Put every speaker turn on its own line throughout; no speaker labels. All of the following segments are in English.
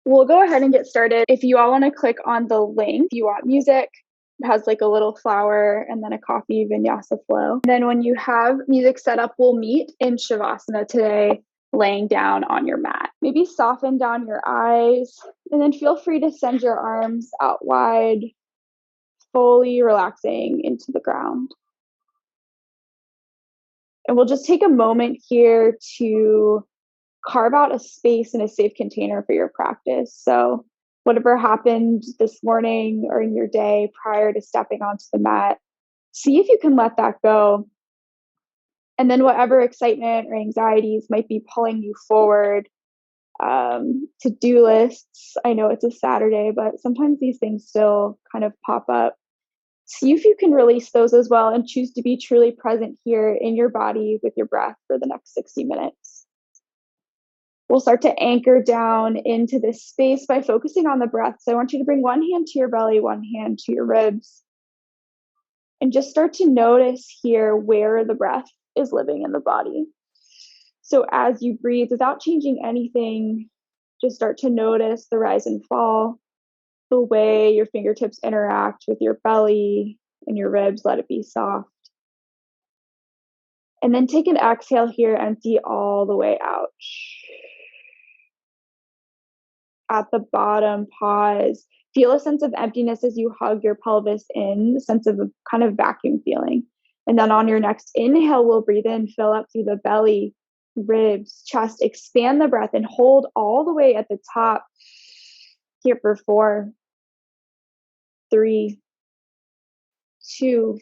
We'll go ahead and get started. If you all want to click on the link, if you want music, it has like a little flower and then a coffee vinyasa flow. And then when you have music set up, we'll meet in Shavasana today, laying down on your mat. Maybe soften down your eyes and then feel free to send your arms out wide, fully relaxing into the ground. And we'll just take a moment here to carve out a space and a safe container for your practice. So whatever happened this morning or in your day prior to stepping onto the mat, see if you can let that go. And then whatever excitement or anxieties might be pulling you forward, to-do lists. I know it's a Saturday, but sometimes these things still kind of pop up. See if you can release those as well and choose to be truly present here in your body with your breath for the next 60 minutes. We'll start to anchor down into this space by focusing on the breath. So I want you to bring one hand to your belly, one hand to your ribs, and just start to notice here where the breath is living in the body. So as you breathe, without changing anything, just start to notice the rise and fall, the way your fingertips interact with your belly and your ribs. Let it be soft. And then take an exhale here, empty all the way out. At the bottom, pause. Feel a sense of emptiness as you hug your pelvis in, the sense of a kind of vacuum feeling. And then on your next inhale, we'll breathe in, fill up through the belly, ribs, chest, expand the breath and hold all the way at the top here for 4, 3, 2,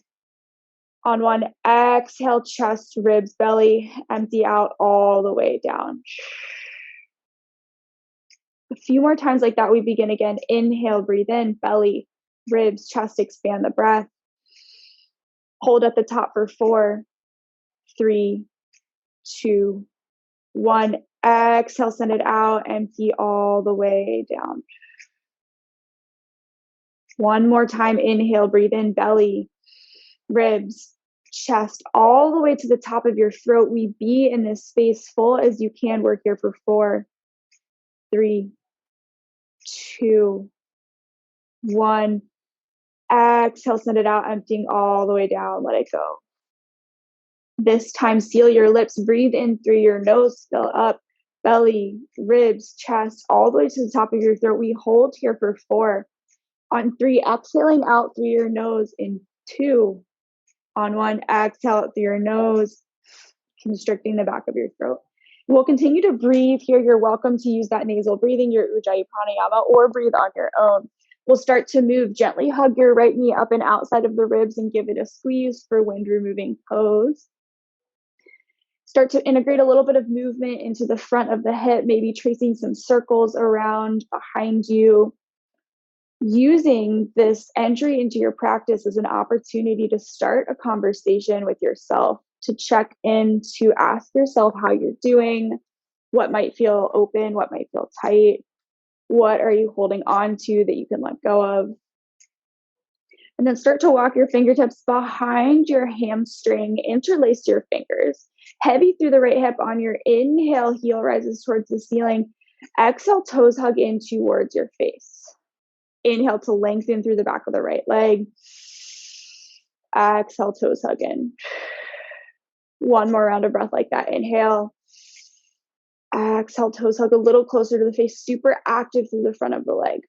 on 1, exhale, chest, ribs, belly, empty out all the way down. A few more times like that, we begin again. Inhale, breathe in, belly, ribs, chest, expand the breath. Hold at the top for 4, 3, 2, 1. Exhale, send it out, empty all the way down. One more time, inhale, breathe in, belly, ribs, chest, all the way to the top of your throat. We be in this space full as you can. Work here for 4, 3, 2, 1. Exhale, send it out, emptying all the way down. Let it go. This time, seal your lips. Breathe in through your nose. Fill up belly, ribs, chest, all the way to the top of your throat. We hold here for 4. On 3, exhaling out through your nose in 2. On 1, exhale out through your nose, constricting the back of your throat. We'll continue to breathe here. You're welcome to use that nasal breathing, your Ujjayi Pranayama, or breathe on your own. We'll start to move. Gently hug your right knee up and outside of the ribs and give it a squeeze for wind removing pose. Start to integrate a little bit of movement into the front of the hip, maybe tracing some circles around behind you. Using this entry into your practice as an opportunity to start a conversation with yourself, to check in, to ask yourself how you're doing, what might feel open, what might feel tight, what are you holding on to that you can let go of. And then start to walk your fingertips behind your hamstring, interlace your fingers, heavy through the right hip. On your inhale, heel rises towards the ceiling. Exhale, toes hug in towards your face. Inhale to lengthen through the back of the right leg. Exhale, toes hug in. One more round of breath like that. Inhale. Exhale, toes hug a little closer to the face, super active through the front of the leg.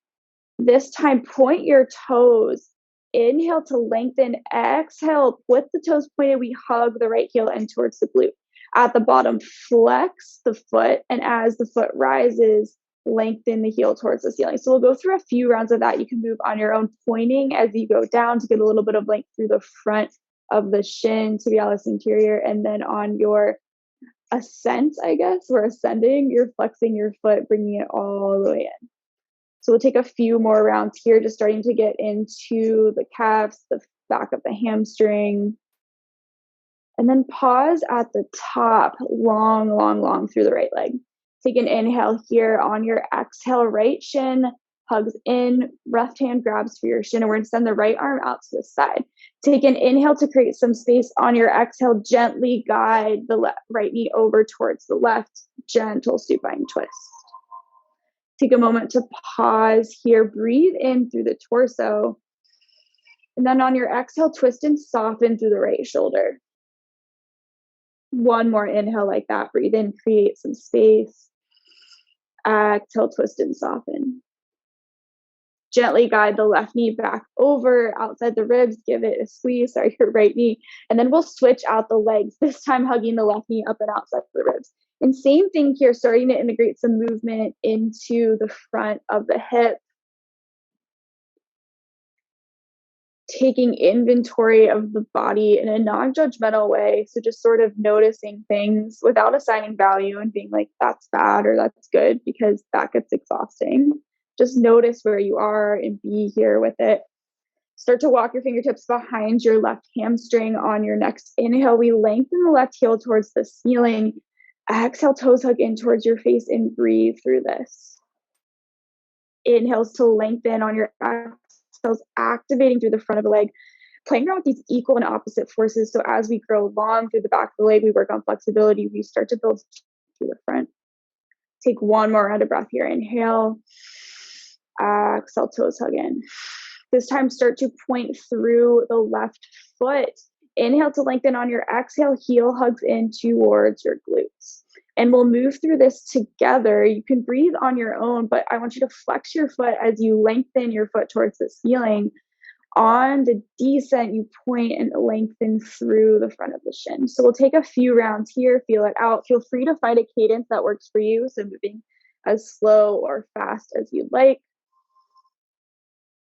This time, point your toes. Inhale to lengthen. Exhale, with the toes pointed, we hug the right heel in towards the glute. At the bottom, flex the foot, and as the foot rises, lengthen the heel towards the ceiling. So we'll go through a few rounds of that. You can move on your own, pointing as you go down to get a little bit of length through the front of the shin, tibialis anterior, and then on your ascent, I guess, we're ascending, you're flexing your foot, bringing it all the way in. So we'll take a few more rounds here, just starting to get into the calves, the back of the hamstring, and then pause at the top, long through the right leg. Take an inhale here. On your exhale, right shin hugs in, left hand grabs for your shin, and we're going to send the right arm out to the side. Take an inhale to create some space. On your exhale, gently guide the right knee over towards the left, gentle supine twist. Take a moment to pause here. Breathe in through the torso. And then on your exhale, twist and soften through the right shoulder. One more inhale like that. Breathe in, create some space. Exhale, twist and soften. Gently guide the left knee back over outside the ribs. Give it a squeeze. Sorry, your right knee. And then we'll switch out the legs, this time hugging the left knee up and outside the ribs. And same thing here, starting to integrate some movement into the front of the hip. Taking inventory of the body in a non-judgmental way. So just sort of noticing things without assigning value and being like, that's bad or that's good, because that gets exhausting. Just notice where you are and be here with it. Start to walk your fingertips behind your left hamstring. On your next inhale, we lengthen the left heel towards the ceiling. Exhale, toes hug in towards your face and breathe through this. Inhales to lengthen on your exhales, activating through the front of the leg, playing around with these equal and opposite forces. So as we grow long through the back of the leg, we work on flexibility. We start to build through the front. Take one more round of breath here. Inhale. Exhale, toes hug in. This time, start to point through the left foot. Inhale to lengthen on your exhale, heel hugs in towards your glutes. And we'll move through this together. You can breathe on your own, but I want you to flex your foot as you lengthen your foot towards the ceiling. On the descent, you point and lengthen through the front of the shin. So we'll take a few rounds here, feel it out. Feel free to find a cadence that works for you. So moving as slow or fast as you'd like.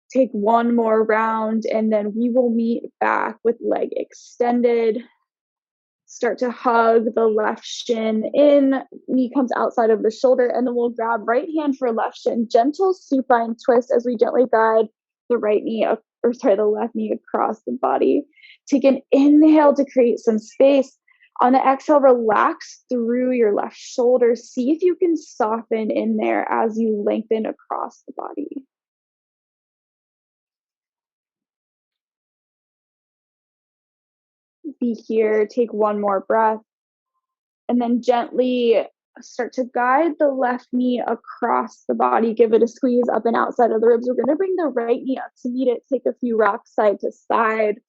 Take one more round, and then we will meet back with leg extended. Start to hug the left shin in, knee comes outside of the shoulder, and then we'll grab right hand for left shin, gentle supine twist as we gently guide the the left knee across the body. Take an inhale to create some space. On the exhale, relax through your left shoulder. See if you can soften in there as you lengthen across the body. Be here, take one more breath, and then gently start to guide the left knee across the body. Give it a squeeze up and outside of the ribs. We're going to bring the right knee up to meet it. Take a few rocks side to side.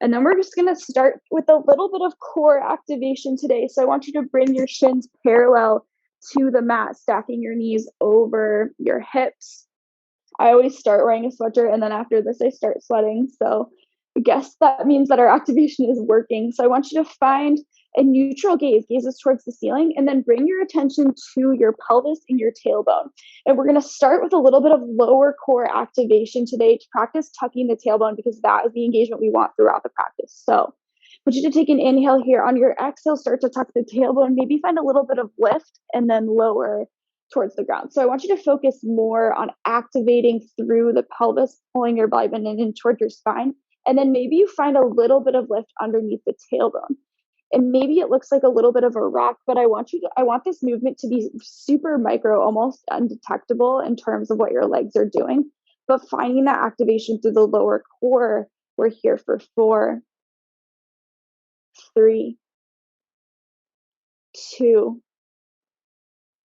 And then we're just going to start with a little bit of core activation today. So I want you to bring your shins parallel to the mat, stacking your knees over your hips. I always start wearing a sweatshirt, and then after this, I start sweating. So I guess that means that our activation is working. So I want you to find a neutral gaze, gazes towards the ceiling, and then bring your attention to your pelvis and your tailbone. And we're going to start with a little bit of lower core activation today to practice tucking the tailbone, because that is the engagement we want throughout the practice. So I want you to take an inhale here. On your exhale, start to tuck the tailbone, maybe find a little bit of lift, and then lower towards the ground. So I want you to focus more on activating through the pelvis, pulling your belly button in toward your spine. And then maybe you find a little bit of lift underneath the tailbone. And maybe it looks like a little bit of a rock, but I want this movement to be super micro, almost undetectable in terms of what your legs are doing. But finding that activation through the lower core. We're here for 4, 3, 2,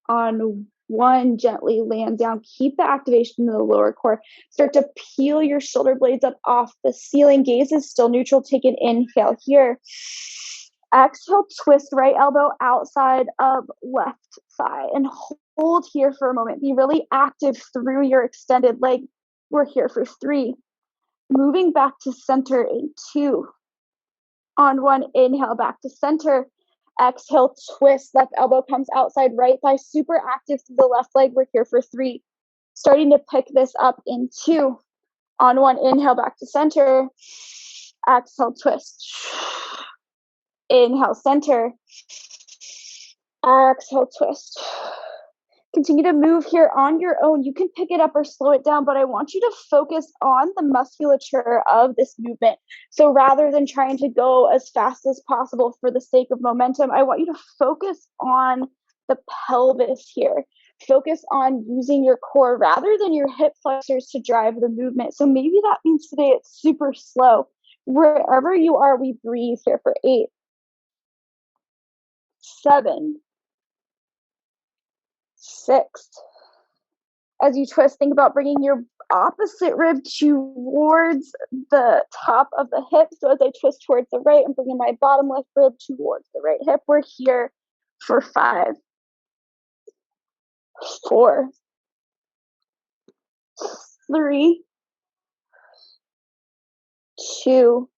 on 1, gently land down. Keep the activation in the lower core. Start to peel your shoulder blades up off the ceiling. Gaze is still neutral. Take an inhale here. Exhale, twist right elbow outside of left thigh and hold here for a moment. Be really active through your extended leg. We're here for 3. Moving back to center in 2. On 1, inhale back to center. Exhale, twist, left elbow comes outside, right thigh super active through the left leg. We're here for 3. Starting to pick this up in 2. On 1, inhale back to center. Exhale, twist. Inhale, center. Exhale, twist. Continue to move here on your own. You can pick it up or slow it down, but I want you to focus on the musculature of this movement. So rather than trying to go as fast as possible for the sake of momentum, I want you to focus on the pelvis here. Focus on using your core rather than your hip flexors to drive the movement. So maybe that means today it's super slow. Wherever you are, we breathe here for 8, 7, 6, As you twist, think about bringing your opposite rib towards the top of the hip. So as I twist towards the right, I'm bringing my bottom left rib towards the right hip. We're here for 5, 4, 3, 2,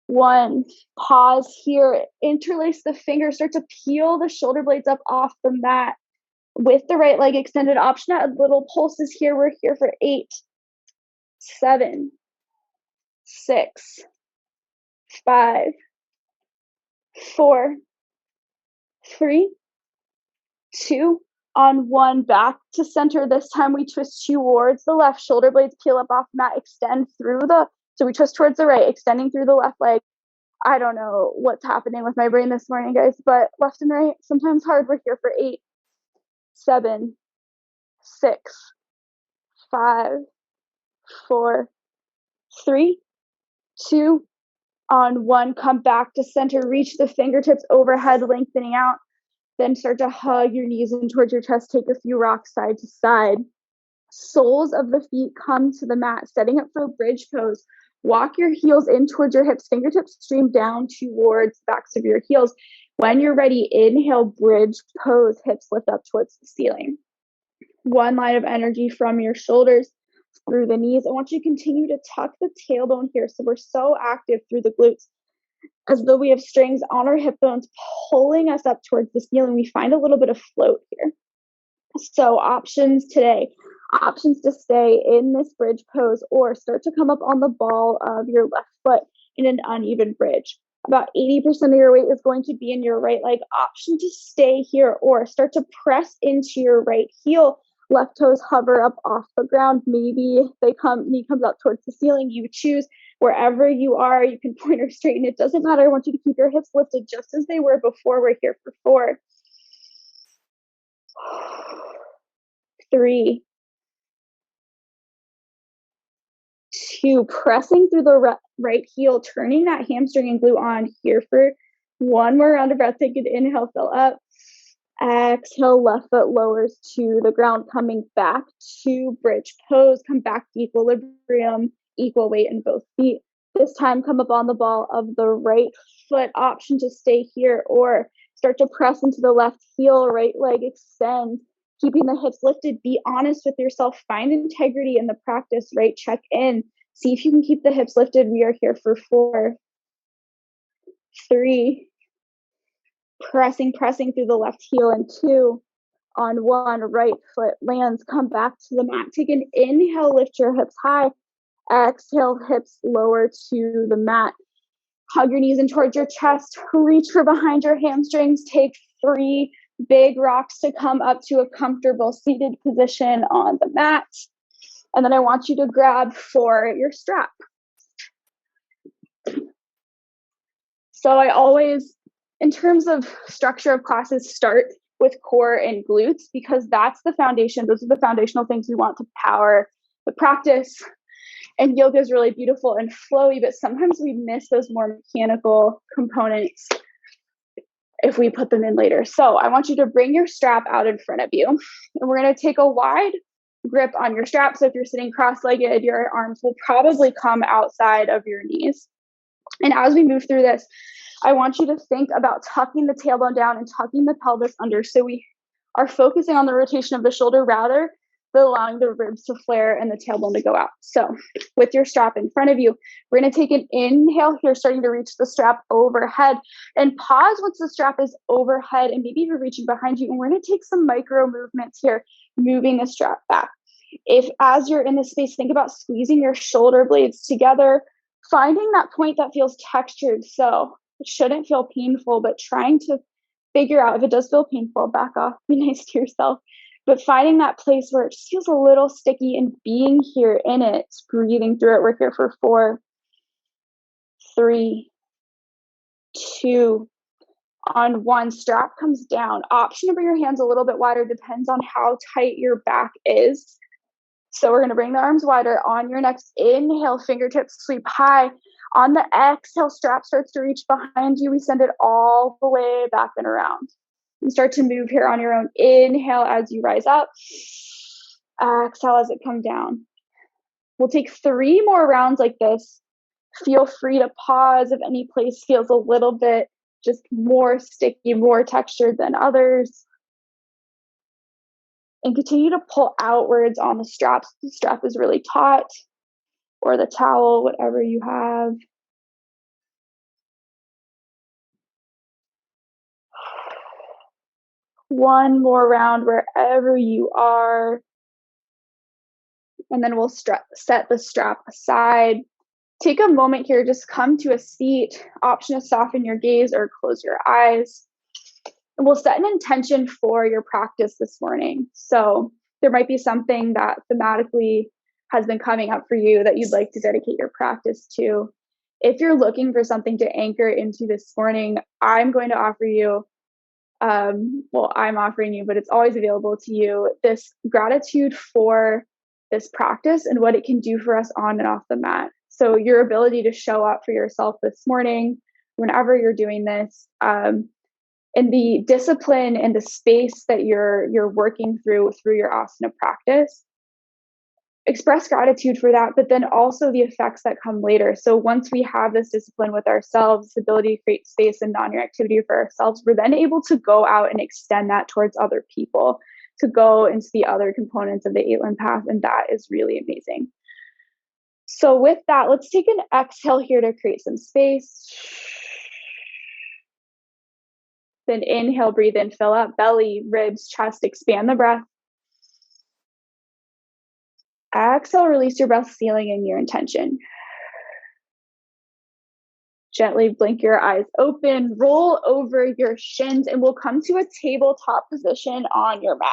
1. Pause here. Interlace the fingers. Start to peel the shoulder blades up off the mat with the right leg extended. Option at little pulses here. We're here for 8, 7, 6, 5, 4, 3, 2, on 1. Back to center. This time we twist towards the left. Shoulder blades peel up off mat. Extend through so we twist towards the right, extending through the left leg. I don't know what's happening with my brain this morning, guys, but left and right, sometimes hard. We're here for 8, 7, 6, 5, 4, 3, 2, on 1. Come back to center. Reach the fingertips overhead, lengthening out. Then start to hug your knees in towards your chest. Take a few rocks side to side. Soles of the feet come to the mat, setting up for bridge pose. Walk your heels in towards your hips. Fingertips stream down towards the backs of your heels. When you're ready, inhale, bridge pose. Hips lift up towards the ceiling. 1 line of energy from your shoulders through the knees. I want you to continue to tuck the tailbone here. So we're so active through the glutes, as though we have strings on our hip bones pulling us up towards the ceiling. We find a little bit of float here. So options today, options to stay in this bridge pose or start to come up on the ball of your left foot in an uneven bridge. About 80% of your weight is going to be in your right leg. Option to stay here or start to press into your right heel. Left toes hover up off the ground. Maybe knee comes out towards the ceiling. You choose. Wherever you are, you can point or straighten. It doesn't matter. I want you to keep your hips lifted just as they were before. We're here for 4, 3, 2. Pressing through the right heel, turning that hamstring and glute on. Here for 1 more round of breath. Take an inhale, fill up. Exhale, left foot lowers to the ground, coming back to bridge pose. Come back to equilibrium, equal weight in both feet. This time, come up on the ball of the right foot. Option to stay here or start to press into the left heel, right leg extend, keeping the hips lifted. Be honest with yourself. Find integrity in the practice, right? Check in. See if you can keep the hips lifted. We are here for 4, 3, pressing through the left heel, and 2, on 1. Right foot lands. Come back to the mat. Take an inhale, lift your hips high. Exhale, hips lower to the mat. Hug your knees in towards your chest. Reach for behind your hamstrings. Take 3 big rocks to come up to a comfortable seated position on the mat. And then I want you to grab for your strap. So I always, in terms of structure of classes, start with core and glutes because that's the foundation. Those are the foundational things we want to power the practice. And yoga is really beautiful and flowy, but sometimes we miss those more mechanical components if we put them in later. So I want you to bring your strap out in front of you. And we're going to take a wide grip on your strap. So if you're sitting cross-legged, your arms will probably come outside of your knees. And as we move through this, I want you to think about tucking the tailbone down and tucking the pelvis under. So we are focusing on the rotation of the shoulder rather than allowing the ribs to flare and the tailbone to go out. So with your strap in front of you, we're going to take an inhale here, starting to reach the strap overhead, and pause once the strap is overhead and maybe even reaching behind you. And we're going to take some micro movements here, moving the strap back. If as you're in this space, think about squeezing your shoulder blades together, finding that point that feels textured. So it shouldn't feel painful, but trying to figure out if it does feel painful, back off, be nice to yourself. But finding that place where it just feels a little sticky and being here in it, breathing through it. We're here for 4, 3, 2, on 1. Strap comes down. Option to bring your hands a little bit wider, depends on how tight your back is. So we're going to bring the arms wider. On your next inhale, fingertips sweep high. On the exhale, strap starts to reach behind you. We send it all the way back and around. You start to move here on your own. Inhale as you rise up. Exhale as it comes down. We'll take 3 more rounds like this. Feel free to pause if any place feels a little bit just more sticky, more textured than others. And continue to pull outwards on the straps. The strap is really taut, or the towel, whatever you have. One more round wherever you are. And then we'll set the strap aside. Take a moment here, just come to a seat. Option to soften your gaze or close your eyes. And we'll set an intention for your practice this morning. So there might be something that thematically has been coming up for you that you'd like to dedicate your practice to. If you're looking for something to anchor into this morning, I'm going to offer you, I'm offering you, but it's always available to you, this gratitude for this practice and what it can do for us on and off the mat. So your ability to show up for yourself this morning, whenever you're doing this, and the discipline and the space that you're working through your asana practice, express gratitude for that, but then also the effects that come later. So once we have this discipline with ourselves, the ability to create space and non-reactivity for ourselves, we're then able to go out and extend that towards other people, to go into the other components of the 8-limb path, and that is really amazing. So with that, let's take an exhale here to create some space. Then inhale, breathe in, fill up, belly, ribs, chest, expand the breath. Exhale, release your breath, sealing in your intention. Gently blink your eyes open, roll over your shins, and we'll come to a tabletop position on your mat.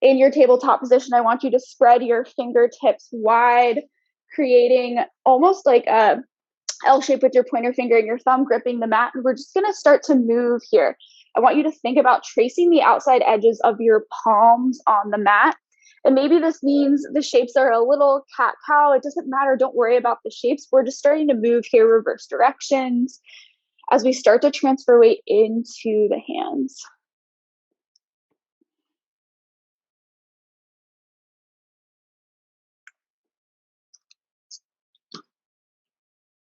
In your tabletop position, I want you to spread your fingertips wide, creating almost like a L shape with your pointer finger and your thumb gripping the mat. And we're just going to start to move here. I want you to think about tracing the outside edges of your palms on the mat. And maybe this means the shapes are a little cat-cow. It doesn't matter. Don't worry about the shapes. We're just starting to move here, reverse directions, as we start to transfer weight into the hands.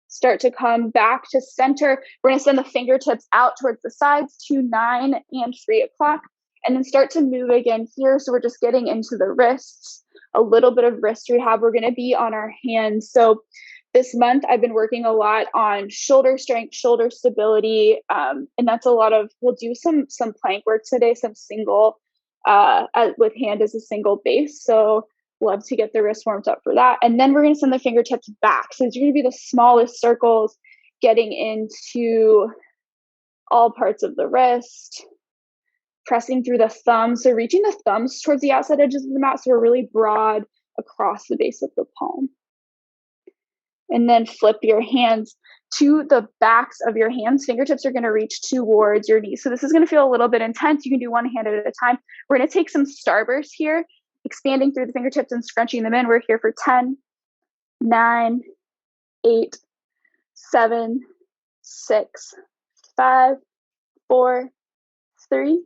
Start to come back to center. We're going to send the fingertips out towards the sides to 9 and 3 o'clock, and then start to move again here. So we're just getting into the wrists, a little bit of wrist rehab. We're going to be on our hands. So this month I've been working a lot on shoulder strength, shoulder stability, and that's a lot of, we'll do some plank work today, some single, with hand as a single base. So love to get the wrist warmed up for that. And then we're going to send the fingertips back. So it's going to be the smallest circles, getting into all parts of the wrist, pressing through the thumbs. So reaching the thumbs towards the outside edges of the mat, so we're really broad across the base of the palm. And then flip your hands to the backs of your hands. Fingertips are going to reach towards your knees. So this is going to feel a little bit intense. You can do one hand at a time. We're going to take some starbursts here, expanding through the fingertips and scrunching them in. We're here for 10, 9, 8, 7, 6, 5, 4, 3,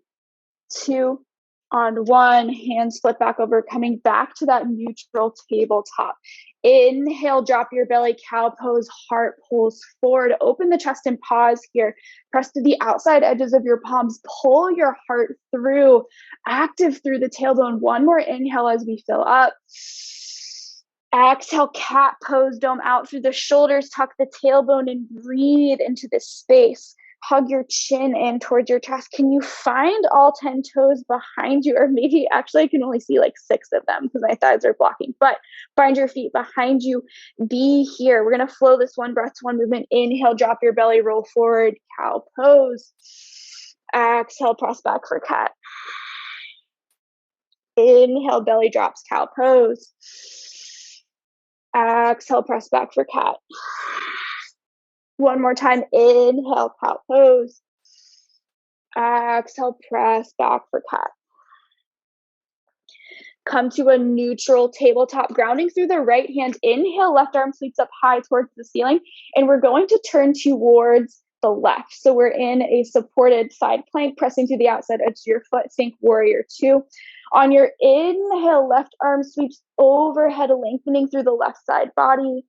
2, on 1. Hands flip back over, coming back to that neutral tabletop. Inhale, drop your belly, cow pose, heart pulls forward. Open the chest and pause here. Press to the outside edges of your palms. Pull your heart through, active through the tailbone. One more inhale as we fill up. Exhale, cat pose, dome out through the shoulders, tuck the tailbone and breathe into this space. Hug your chin in towards your chest. Can you find all 10 toes behind you? Or maybe actually I can only see like 6 of them because my thighs are blocking, but find your feet behind you. Be here. We're going to flow this one breath to one movement. Inhale, drop your belly, roll forward, cow pose. Exhale, press back for cat. Inhale, belly drops, cow pose. Exhale, press back for cat. One more time. Inhale, cow pose. Exhale, press back for cat. Come to a neutral tabletop, grounding through the right hand. Inhale, left arm sweeps up high towards the ceiling. And we're going to turn towards the left. So we're in a supported side plank, pressing to the outside edge of your foot. Think warrior 2. On your inhale, left arm sweeps overhead, lengthening through the left side body,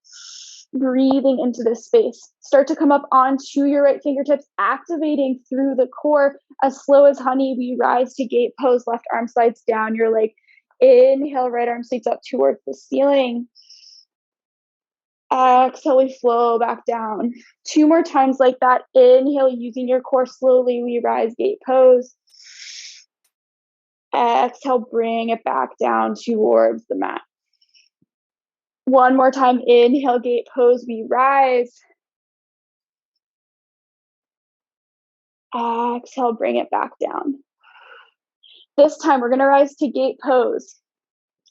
breathing into this space. Start to come up onto your right fingertips, activating through the core. As slow as honey, we rise to gate pose, left arm slides down your leg. Inhale, right arm sweeps up towards the ceiling. Exhale, we flow back down. 2 more times like that. Inhale, using your core, slowly we rise, gate pose. Exhale, bring it back down towards the mat. 1 more time. Inhale, gate pose, we rise. Exhale, bring it back down. This time, we're going to rise to gate pose.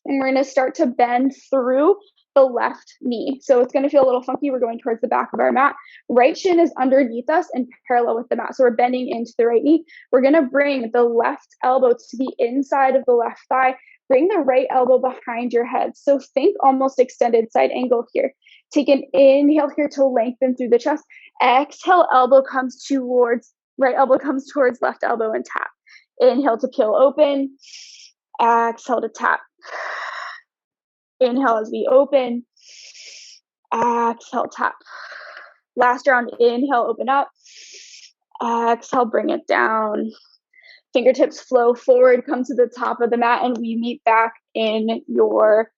And we're going to start to bend through the left knee. So it's going to feel a little funky. We're going towards the back of our mat. Right shin is underneath us and parallel with the mat. So we're bending into the right knee. We're going to bring the left elbow to the inside of the left thigh. Bring the right elbow behind your head. So think almost extended side angle here. Take an inhale here to lengthen through the chest. Exhale, right elbow comes towards left elbow and tap. Inhale to peel open. Exhale to tap. Inhale as we open. Exhale, tap. Last round, inhale, open up. Exhale, bring it down. Fingertips flow forward, come to the top of the mat, and we meet back in your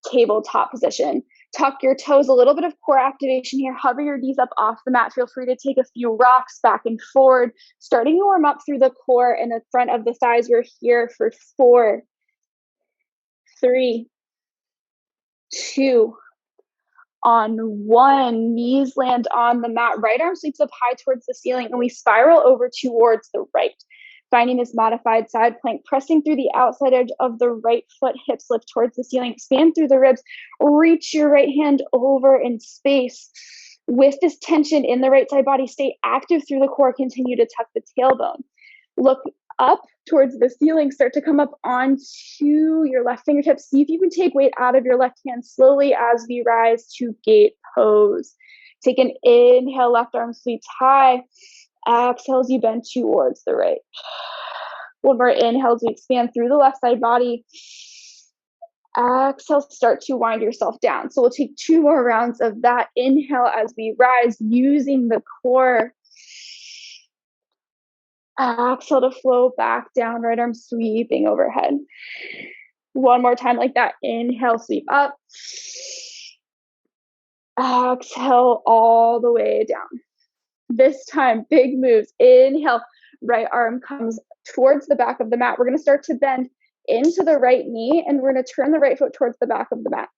tabletop position. Tuck your toes, a little bit of core activation here. Hover your knees up off the mat. Feel free to take a few rocks back and forward. Starting to warm up through the core and the front of the thighs. We're here for 4, 3, 2, on 1. Knees land on the mat. Right arm sweeps up high towards the ceiling, and we spiral over towards the right. Finding this modified side plank, pressing through the outside edge of the right foot, hips lift towards the ceiling, expand through the ribs, reach your right hand over in space. With this tension in the right side body, stay active through the core, continue to tuck the tailbone. Look up towards the ceiling, start to come up onto your left fingertips. See if you can take weight out of your left hand slowly as we rise to gate pose. Take an inhale, left arm sweeps high. Exhale as you bend towards the right. 1 more inhale as we expand through the left side body. Exhale, start to wind yourself down. So we'll take 2 more rounds of that. Inhale as we rise, using the core. Exhale to flow back down, right arm sweeping overhead. 1 more time like that. Inhale, sweep up. Exhale all the way down. This time, big moves. Inhale, right arm comes towards the back of the mat. We're going to start to bend into the right knee, and we're going to turn the right foot towards the back of the mat.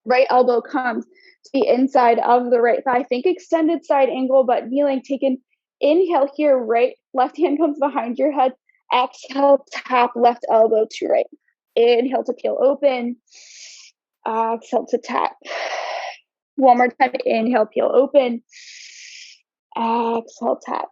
Right elbow comes to the inside of the right thigh. Think extended side angle, but kneeling. Take an inhale here. Left hand comes behind your head. Exhale, tap left elbow to right. Inhale to peel open. Exhale to tap. 1 more time. Inhale, peel open. Exhale, tap.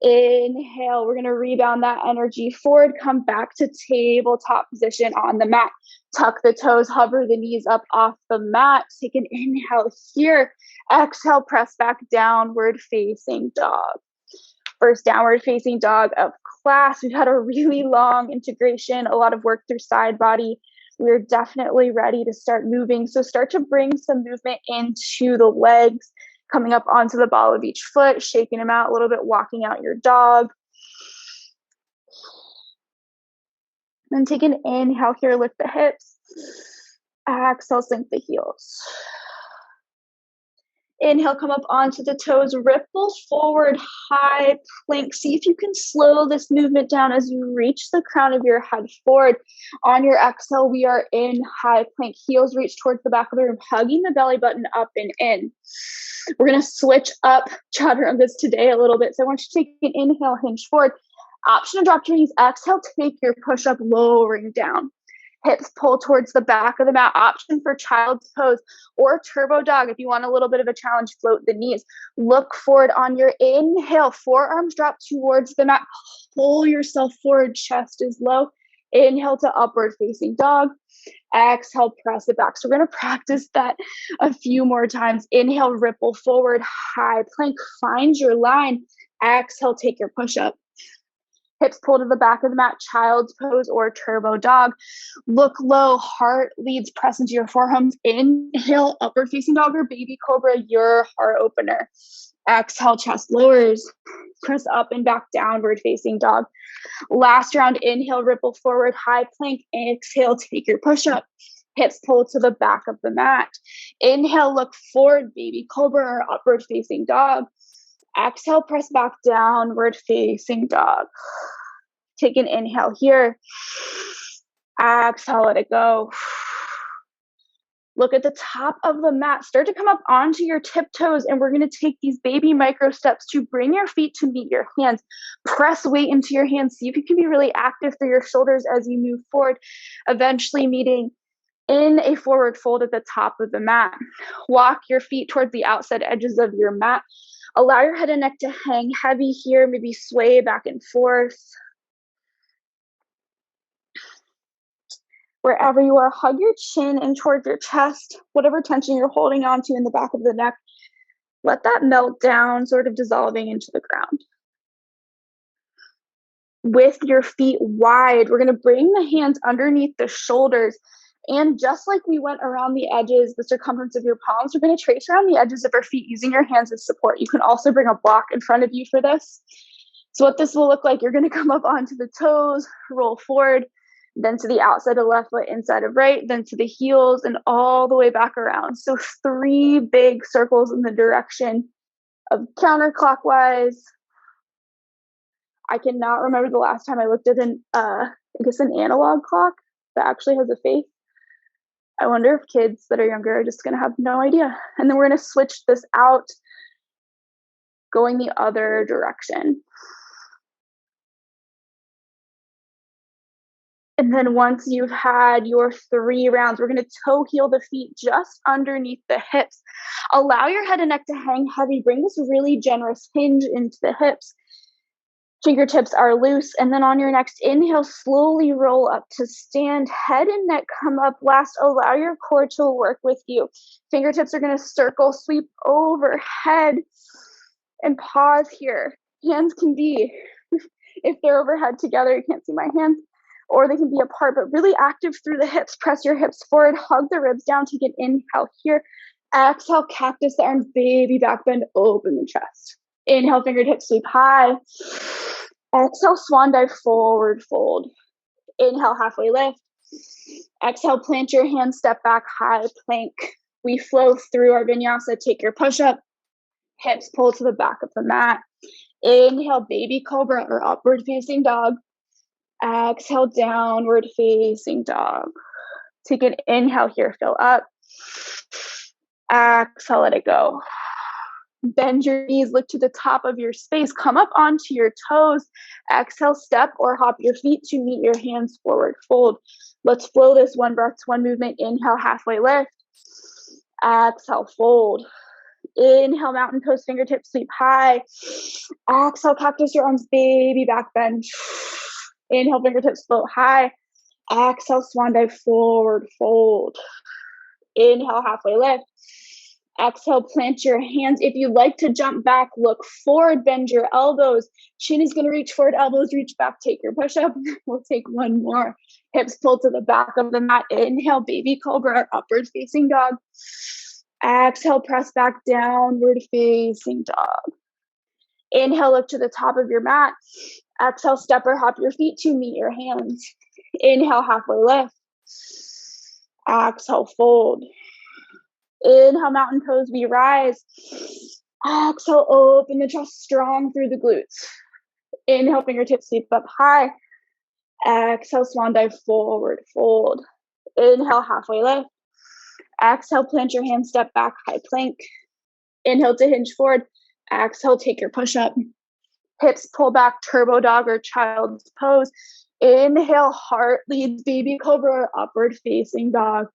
Inhale, we're going to rebound that energy forward. Come back to tabletop position on the mat. Tuck the toes, hover the knees up off the mat. Take an inhale here. Exhale, press back, downward facing dog. First downward facing dog of class. We've had a really long integration, a lot of work through side body. We're definitely ready to start moving. So start to bring some movement into the legs, coming up onto the ball of each foot, shaking them out a little bit, walking out your dog. Then take an inhale here, lift the hips. Exhale, sink the heels. Inhale, come up onto the toes, ripple forward, high plank. See if you can slow this movement down as you reach the crown of your head forward. On your exhale, we are in high plank. Heels reach towards the back of the room, hugging the belly button up and in. We're going to switch up chaturangas today a little bit. So I want you to take an inhale, hinge forward. Option to drop your knees. Exhale, take your push-up, lowering down. Hips pull towards the back of the mat. Option for child's pose or turbo dog. If you want a little bit of a challenge, float the knees. Look forward on your inhale. Forearms drop towards the mat. Pull yourself forward. Chest is low. Inhale to upward facing dog. Exhale, press it back. So we're going to practice that a few more times. Inhale, ripple forward, high plank. Find your line. Exhale, take your push-up. Hips pull to the back of the mat, child's pose or turbo dog. Look low, heart leads, press into your forearms. Inhale, upward facing dog or baby cobra, your heart opener. Exhale, chest lowers. Press up and back, downward facing dog. Last round, inhale, ripple forward, high plank. Exhale, take your push-up. Hips pull to the back of the mat. Inhale, look forward, baby cobra or upward facing dog. Exhale, press back, downward facing dog. Take an inhale here. Exhale, let it go. Look at the top of the mat. Start to come up onto your tiptoes, and we're going to take these baby micro steps to bring your feet to meet your hands. Press weight into your hands. See if you can be really active through your shoulders as you move forward, eventually meeting in a forward fold at the top of the mat. Walk your feet towards the outside edges of your mat. Allow your head and neck to hang heavy here, maybe sway back and forth. Wherever you are, hug your chin in towards your chest, whatever tension you're holding on to in the back of the neck. Let that melt down, sort of dissolving into the ground. With your feet wide, we're going to bring the hands underneath the shoulders. And just like we went around the edges, the circumference of your palms, we're going to trace around the edges of our feet using your hands as support. You can also bring a block in front of you for this. So what this will look like, you're going to come up onto the toes, roll forward, then to the outside of left foot, inside of right, then to the heels, and all the way back around. So 3 big circles in the direction of counterclockwise. I cannot remember the last time I looked at an analog clock that actually has a face. I wonder if kids that are younger are just going to have no idea. And then we're going to switch this out, going the other direction. And then once you've had your 3 rounds, we're going to toe heel the feet just underneath the hips. Allow your head and neck to hang heavy. Bring this really generous hinge into the hips. Fingertips are loose. And then on your next inhale, slowly roll up to stand. Head and neck come up last. Allow your core to work with you. Fingertips are going to circle, sweep overhead, and pause here. Hands can be, if they're overhead together, you can't see my hands, or they can be apart, but really active through the hips. Press your hips forward, hug the ribs down, take an inhale here. Exhale, cactus the arms, baby back bend, open the chest. Inhale, fingertips sweep high. Exhale, swan dive, forward fold. Inhale, halfway lift. Exhale, plant your hands, step back, high plank. We flow through our vinyasa. Take your push-up. Hips pull to the back of the mat. Inhale, baby cobra or upward facing dog. Exhale, downward facing dog. Take an inhale here, fill up. Exhale, let it go. Bend your knees, look to the top of your space. Come up onto your toes. Exhale, step or hop your feet to meet your hands, forward fold. Let's flow this 1 breath, 1 movement. Inhale, halfway lift. Exhale, fold. Inhale, mountain pose, fingertips sweep high. Exhale, cactus your arms, baby back bend. Inhale, fingertips float high. Exhale, swan dive, forward fold. Inhale, halfway lift. Exhale, plant your hands. If you like to jump back, look forward, bend your elbows. Chin is going to reach forward, elbows reach back. Take your push-up. We'll take 1 more. Hips pull to the back of the mat. Inhale, baby cobra, upward facing dog. Exhale, press back, downward facing dog. Inhale, look to the top of your mat. Exhale, step or hop your feet to meet your hands. Inhale, halfway lift. Exhale, fold. Inhale, mountain pose, we rise. Exhale, open the chest, strong through the glutes. Inhale, fingertips sweep up high. Exhale, swan dive, forward fold. Inhale, halfway lift. Exhale, plant your hands, step back, high plank. Inhale to hinge forward. Exhale, take your push-up. Hips pull back, turbo dog or child's pose. Inhale, heart leads, baby cobra or upward facing dog.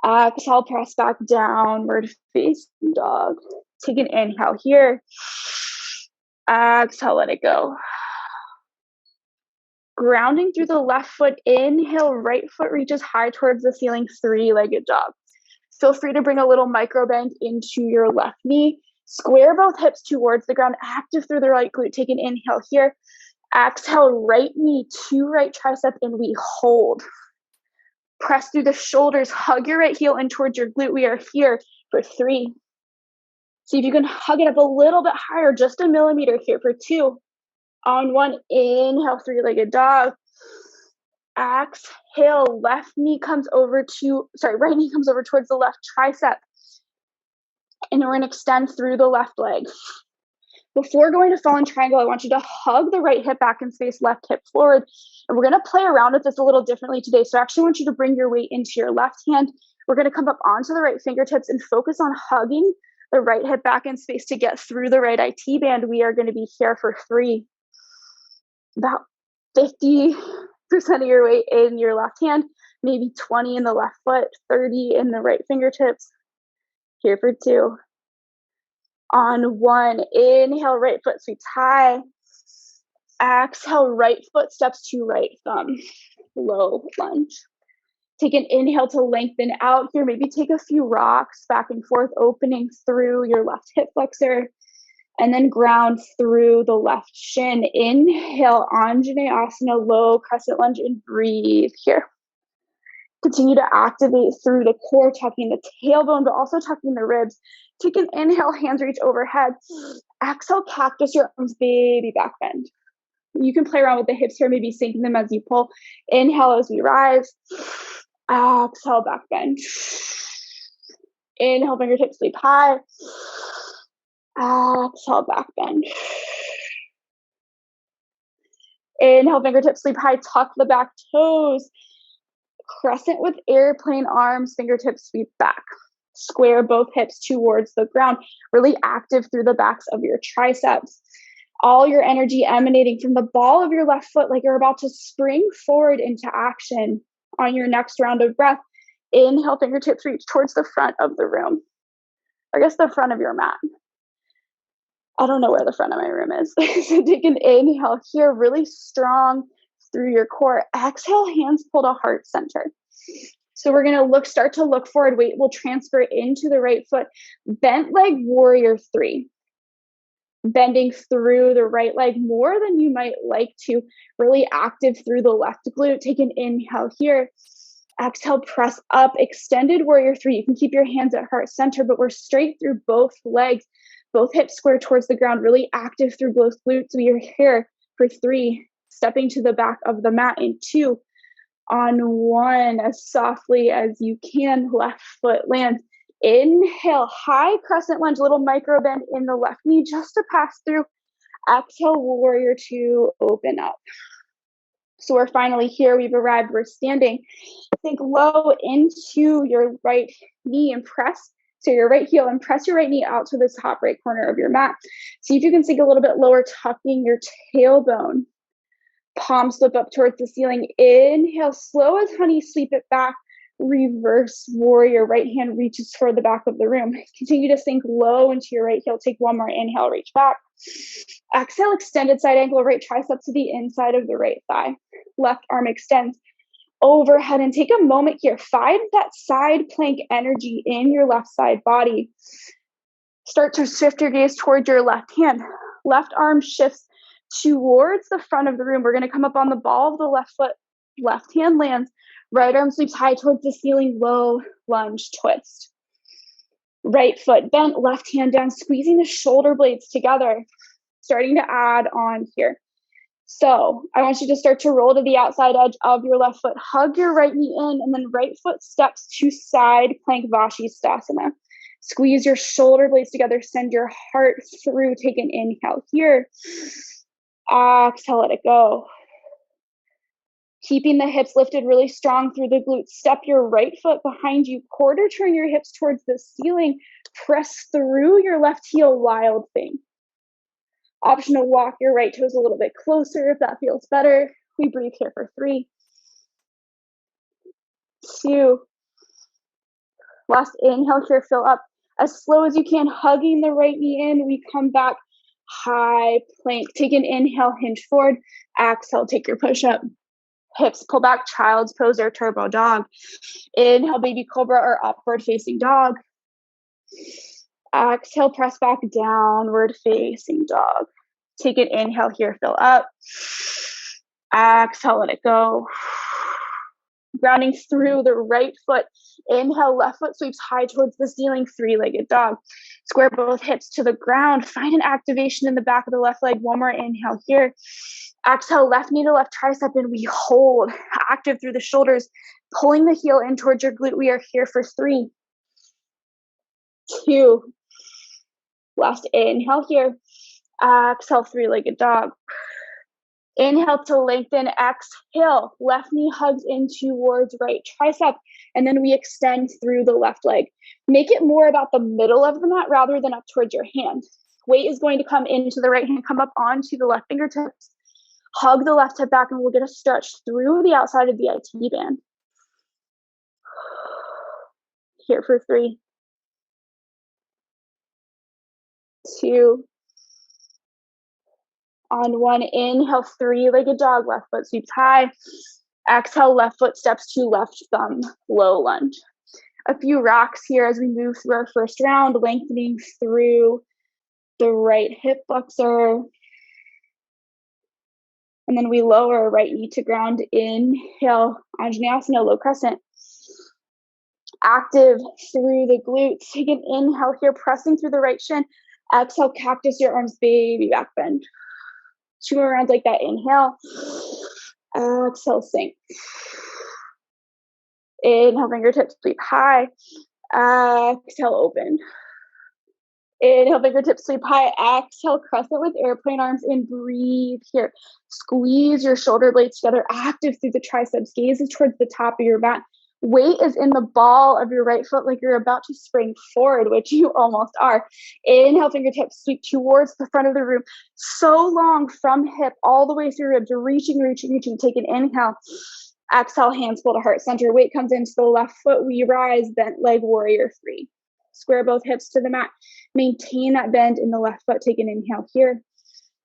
Exhale, press back, downward facing dog. Take an inhale here. Exhale, let it go. Grounding through the left foot. Inhale, right foot reaches high towards the ceiling, 3-legged dog. Feel free to bring a little micro bend into your left knee. Square both hips towards the ground, active through the right glute. Take an inhale here. Exhale, right knee to right tricep, and we hold. Press through the shoulders, hug your right heel in towards your glute. We are here for 3. See if you can hug it up a little bit higher, just a millimeter here for 2. On 1, inhale, 3-legged dog. Exhale, right knee comes over towards the left tricep. And we're gonna extend through the left leg. Before going to fallen triangle, I want you to hug the right hip back in space, left hip forward. And we're gonna play around with this a little differently today. So I actually want you to bring your weight into your left hand. We're gonna come up onto the right fingertips and focus on hugging the right hip back in space to get through the right IT band. We are gonna be here for 3. About 50% of your weight in your left hand, maybe 20 in the left foot, 30 in the right fingertips. Here for 2. On 1, inhale, right foot sweeps high. Exhale, right foot steps to right thumb. Low lunge. Take an inhale to lengthen out here. Maybe take a few rocks back and forth, opening through your left hip flexor. And then ground through the left shin. Inhale, Anjaneyasana, low crescent lunge, and breathe here. Continue to activate through the core, tucking the tailbone, but also tucking the ribs. Take an inhale, hands reach overhead. Exhale, cactus your arms, baby back bend. You can play around with the hips here, maybe sinking them as you pull. Inhale as we rise. Exhale, back bend. Inhale, fingertips sweep high. Exhale, back bend. Inhale, fingertips sweep high, tuck the back toes. Crescent with airplane arms, fingertips sweep back. Square both hips towards the ground. Really active through the backs of your triceps. All your energy emanating from the ball of your left foot like you're about to spring forward into action on your next round of breath. Inhale, fingertips reach towards the front of the room. Or I guess the front of your mat. I don't know where the front of my room is. So take an inhale here, really strong through your core. Exhale, hands pull to heart center. So we're gonna start to look forward. Weight will transfer into the right foot. Bent leg warrior 3. Bending through the right leg more than you might like to. Really active through the left glute. Take an inhale here. Exhale, press up. Extended warrior 3. You can keep your hands at heart center, but we're straight through both legs. Both hips square towards the ground, really active through both glutes. We are here for 3, stepping to the back of the mat in 2. On 1, as softly as you can, left foot lands. Inhale, high crescent lunge, little micro bend in the left knee just to pass through. Exhale, warrior 2, open up. So we're finally here. We've arrived. We're standing. Sink low into your right knee and press. So your right heel and press your right knee out to the top right corner of your mat. See if you can sink a little bit lower, tucking your tailbone. Palms slip up towards the ceiling. Inhale, slow as honey, sweep it back. Reverse warrior. Right hand reaches toward the back of the room. Continue to sink low into your right heel. Take one more inhale, reach back. Exhale, extended side ankle, right tricep to the inside of the right thigh. Left arm extends overhead, and take a moment here. Find that side plank energy in your left side body. Start to shift your gaze towards your left hand. Left arm shifts towards the front of the room. We're going to come up on the ball of the left foot. Left hand lands. Right arm sweeps high towards the ceiling. Low lunge twist. Right foot bent. Left hand down. Squeezing the shoulder blades together. Starting to add on here. So I want you to start to roll to the outside edge of your left foot. Hug your right knee in, and then right foot steps to side plank Vashistasana. Squeeze your shoulder blades together. Send your heart through. Take an inhale here. Exhale, let it go. Keeping the hips lifted really strong through the glutes. Step your right foot behind you. Quarter turn your hips towards the ceiling. Press through your left heel, wild thing. Option to walk your right toes a little bit closer if that feels better. We breathe here for 3, 2. Last inhale here, fill up as slow as you can, hugging the right knee in. We come back, high plank. Take an inhale, hinge forward. Exhale, take your push-up. Hips pull back, child's pose or turbo dog. Inhale, baby cobra or upward facing dog. Exhale, press back, downward facing dog. Take an inhale here, fill up. Exhale, let it go. Grounding through the right foot. Inhale, left foot sweeps high towards the ceiling, three-legged dog. Square both hips to the ground. Find an activation in the back of the left leg. One more inhale here. Exhale, left knee to left tricep, and we hold. Active through the shoulders, pulling the heel in towards your glute. We are here for 3, 2. Last inhale here. Exhale, three-legged dog. Inhale to lengthen, exhale, left knee hugs in towards right tricep, and then we extend through the left leg. Make it more about the middle of the mat rather than up towards your hand. Weight is going to come into the right hand, come up onto the left fingertips. Hug the left hip back, and we'll get a stretch through the outside of the IT band. Here for 3, 2. On 1, inhale, three-legged dog, left foot sweeps high. Exhale, left foot steps to left thumb, low lunge. A few rocks here as we move through our first round, lengthening through the right hip flexor. And then we lower right knee to ground. Inhale, Anjaneyasana, low crescent. Active through the glutes. Take an inhale here, pressing through the right shin. Exhale, cactus your arms, baby back bend. 2 more rounds like that. Inhale. Exhale, sink. Inhale, fingertips sweep high. Exhale, open. Inhale, fingertips sweep high. Exhale, crescent with airplane arms, and breathe here. Squeeze your shoulder blades together. Active through the triceps. Gaze is towards the top of your mat. Weight is in the ball of your right foot like you're about to spring forward, which you almost are. Inhale, fingertips sweep towards the front of the room. So long from hip all the way through ribs. Reaching. Take an inhale. Exhale, hands pull to heart center. Weight comes into the left foot. We rise, bent leg, warrior 3. Square both hips to the mat. Maintain that bend in the left foot. Take an inhale here.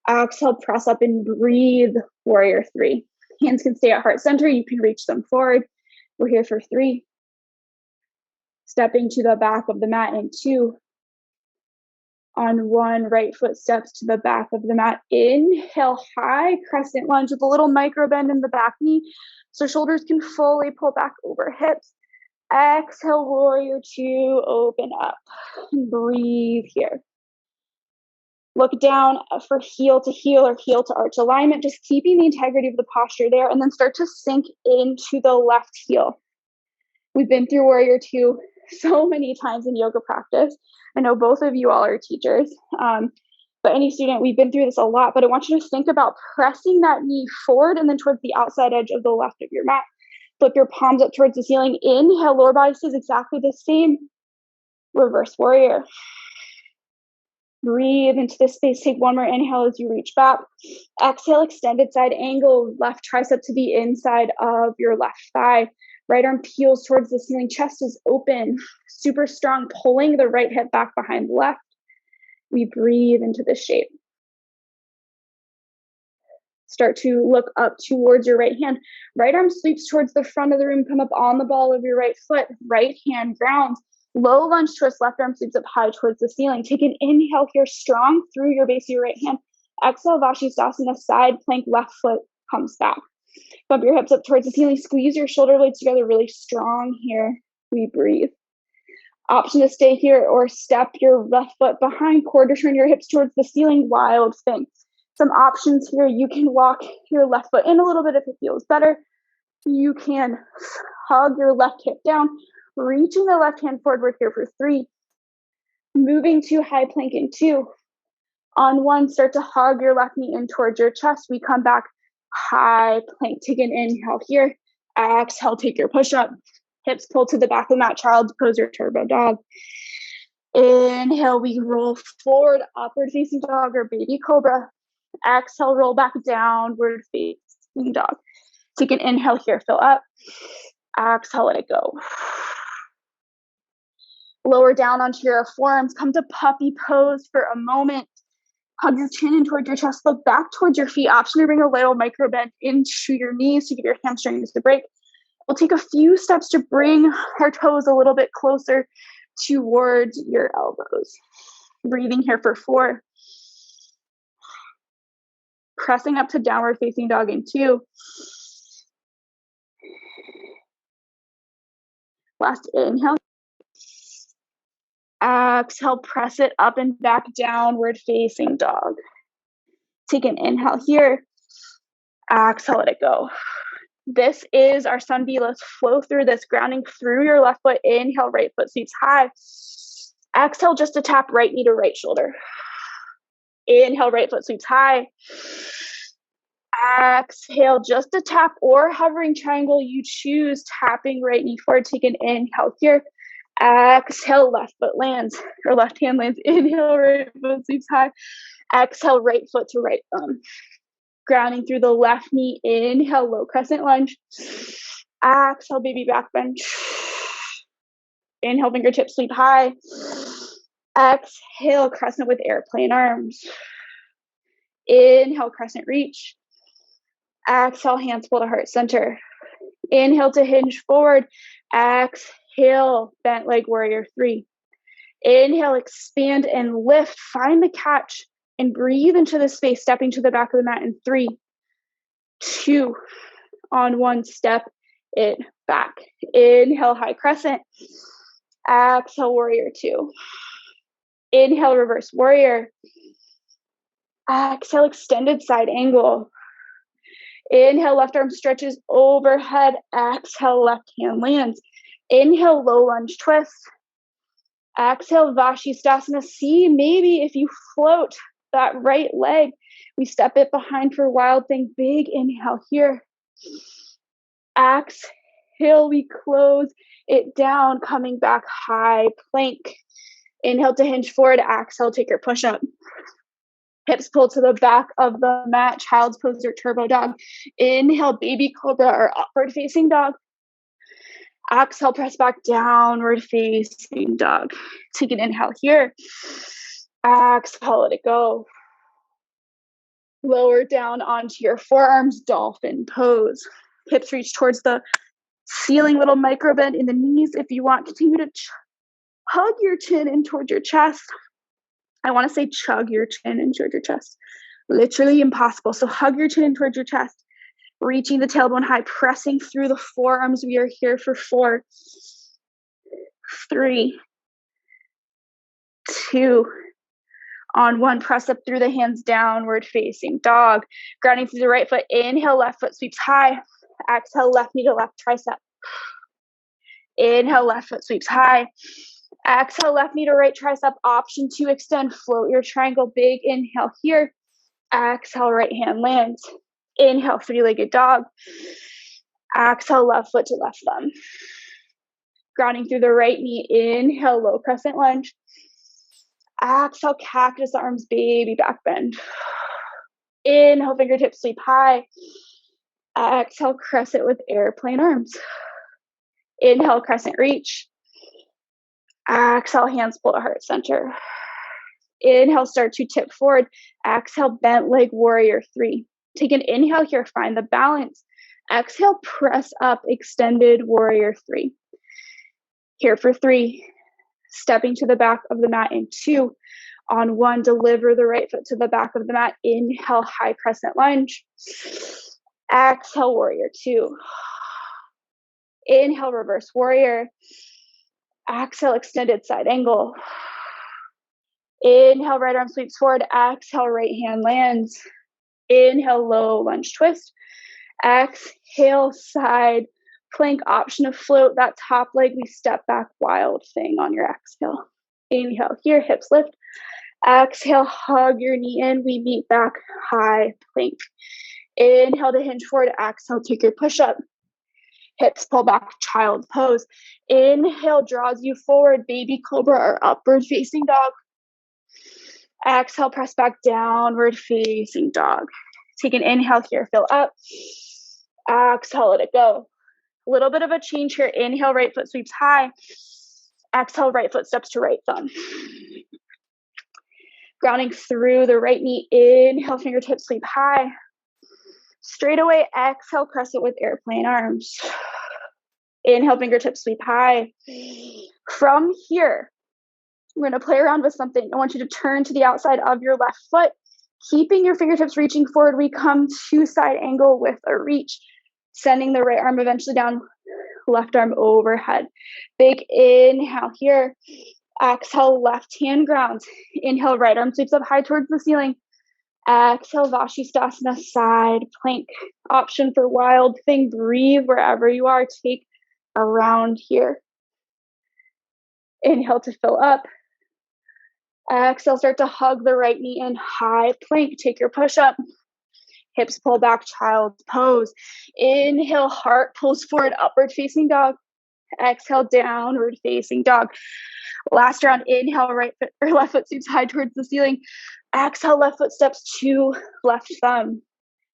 Exhale, press up and breathe, warrior 3. Hands can stay at heart center. You can reach them forward. We're here for 3. Stepping to the back of the mat in 2. On 1, right foot steps to the back of the mat. Inhale, high crescent lunge with a little micro bend in the back knee so shoulders can fully pull back over hips. Exhale, warrior 2, open up and breathe here. Look down for heel to heel or heel to arch alignment, just keeping the integrity of the posture there, and then start to sink into the left heel. We've been through warrior 2 so many times in yoga practice. I know both of you all are teachers, but any student, we've been through this a lot, but I want you to think about pressing that knee forward and then towards the outside edge of the left of your mat. Flip your palms up towards the ceiling. Inhale, lower body stays exactly the same. Reverse warrior. Breathe into this space. Take one more inhale as you reach back. Exhale, extended side angle. Left tricep to the inside of your left thigh. Right arm peels towards the ceiling. Chest is open. Super strong. Pulling the right hip back behind the left. We breathe into this shape. Start to look up towards your right hand. Right arm sweeps towards the front of the room. Come up on the ball of your right foot. Right hand grounds. Low lunge twist, left arm sweeps up high towards the ceiling. Take an inhale here, strong through your base of your right hand. Exhale, Vashistasana, side plank, left foot comes back. Bump your hips up towards the ceiling. Squeeze your shoulder blades together, really strong here. We breathe. Option to stay here or step your left foot behind, quarter turn your hips towards the ceiling, wild thing. Some options here. You can walk your left foot in a little bit if it feels better. You can hug your left hip down. Reaching the left hand forward, we're here for 3. Moving to high plank in 2. On 1, start to hug your left knee in towards your chest. We come back, high plank. Take an inhale here. Exhale, take your push-up. Hips pull to the back of the mat, child's pose or turbo dog. Inhale, we roll forward, upward facing dog or baby cobra. Exhale, roll back, downward facing dog. Take an inhale here, fill up. Exhale, let it go. Lower down onto your forearms. Come to puppy pose for a moment. Hug your chin in towards your chest. Look back towards your feet. Option to bring a little micro bend into your knees to give your hamstrings a break. We'll take a few steps to bring our toes a little bit closer towards your elbows. Breathing here for 4, Pressing up to downward facing dog in 2. Last inhale. Exhale, press it up and back, downward facing dog. Take an inhale here. Exhale, let it go. This is our sun B. Let's flow through this, grounding through your left foot. Inhale, right foot sweeps high. Exhale, just to tap right knee to right shoulder. Inhale, right foot sweeps high. Exhale, just a tap or hovering triangle. You choose, tapping right knee forward. Take an inhale here. Exhale, left foot lands, or left hand lands. Inhale, right foot sweeps high. Exhale, right foot to right thumb. Grounding through the left knee. Inhale, low crescent lunge. Exhale, baby back bend. Inhale, fingertips sweep high. Exhale, crescent with airplane arms. Inhale, crescent reach. Exhale, hands pull to heart center. Inhale to hinge forward. Exhale, bent leg warrior 3. Inhale, expand and lift. Find the catch and breathe into the space, stepping to the back of the mat in 3, 2, on 1, step it back. Inhale, high crescent. Exhale, warrior 2. Inhale, reverse warrior. Exhale, extended side angle. Inhale, left arm stretches overhead. Exhale, left hand lands. Inhale, low lunge twist. Exhale, Vashistasana. See, maybe if you float that right leg, we step it behind for wild thing. Big inhale here. Exhale, we close it down, coming back high plank. Inhale to hinge forward. Exhale, take your push up. Hips pull to the back of the mat, child's pose or turbo dog. Inhale, baby cobra or upward facing dog. Exhale, press back, downward facing dog. Take an inhale here. Exhale, let it go. Lower down onto your forearms, dolphin pose. Hips reach towards the ceiling, little micro bend in the knees. If you want, continue to hug your chin in towards your chest. I want to say chug your chin in towards your chest. Literally impossible. So hug your chin in towards your chest. Reaching the tailbone high, pressing through the forearms. We are here for 4, 3, 2, on 1. Press up through the hands, downward facing dog. Grounding through the right foot. Inhale, left foot sweeps high. Exhale, left knee to left tricep. Inhale, left foot sweeps high. Exhale, left knee to right tricep. Option to extend. Float your triangle. Big inhale here. Exhale, right hand lands. Inhale, 3-legged dog. Exhale, left foot to left thumb. Grounding through the right knee. Inhale, low crescent lunge. Exhale, cactus arms, baby back bend. Inhale, fingertips sweep high. Exhale, crescent with airplane arms. Inhale, crescent reach. Exhale, hands pull to heart center. Inhale, start to tip forward. Exhale, bent leg warrior 3. Take an inhale here, find the balance. Exhale, press up, extended warrior 3. Here for 3. Stepping to the back of the mat in 2. On 1, deliver the right foot to the back of the mat. Inhale, high crescent lunge. Exhale, warrior 2. Inhale, reverse warrior. Exhale, extended side angle. Inhale, right arm sweeps forward. Exhale, right hand lands. Inhale, low lunge twist. Exhale, side plank. Option to float that top leg. We step back, wild thing on your exhale. Inhale here, hips lift. Exhale, hug your knee in. We meet back, high plank. Inhale to hinge forward. Exhale, take your push up. Hips pull back, child pose. Inhale draws you forward, baby cobra or upward facing dog. Exhale, press back, downward facing dog. Take an inhale here, fill up. Exhale, let it go. A little bit of a change here. Inhale, right foot sweeps high. Exhale, right foot steps to right thumb. Grounding through the right knee. Inhale, fingertips sweep high. Straight away, exhale, crescent with airplane arms. Inhale, fingertips sweep high. From here, we're going to play around with something. I want you to turn to the outside of your left foot. Keeping your fingertips reaching forward, we come to side angle with a reach, sending the right arm eventually down, left arm overhead. Big inhale here. Exhale, left hand grounds. Inhale, right arm sweeps up high towards the ceiling. Exhale, Vashistasana, side plank. Option for wild thing. Breathe wherever you are. Take a round here. Inhale to fill up. Exhale, start to hug the right knee in, high plank. Take your push up. Hips pull back, child's pose. Inhale, heart pulls forward, upward facing dog. Exhale, downward facing dog. Last round, inhale, right foot or left foot sweeps high towards the ceiling. Exhale, left foot steps to left thumb.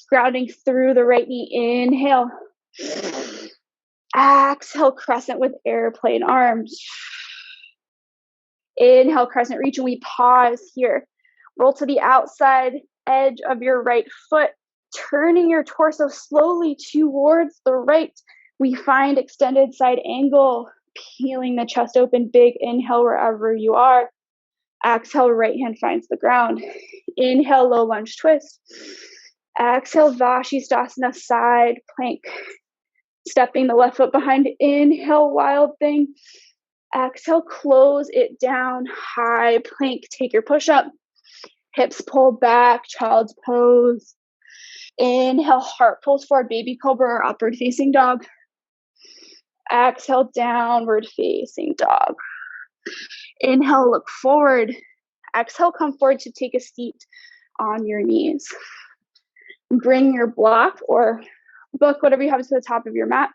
Grounding through the right knee. Inhale. Exhale, crescent with airplane arms. Inhale, crescent reach, and we pause here. Roll to the outside edge of your right foot, turning your torso slowly towards the right. We find extended side angle, peeling the chest open. Big inhale wherever you are. Exhale, right hand finds the ground. Inhale, low lunge twist. Exhale, Vashistasana, side plank. Stepping the left foot behind. Inhale, wild thing. Exhale, close it down, high plank. Take your push up. Hips pull back, child's pose. Inhale, heart pulls forward, baby cobra or upward facing dog. Exhale, downward facing dog. Inhale, look forward. Exhale, come forward to take a seat on your knees. Bring your block or book, whatever you have, to the top of your mat.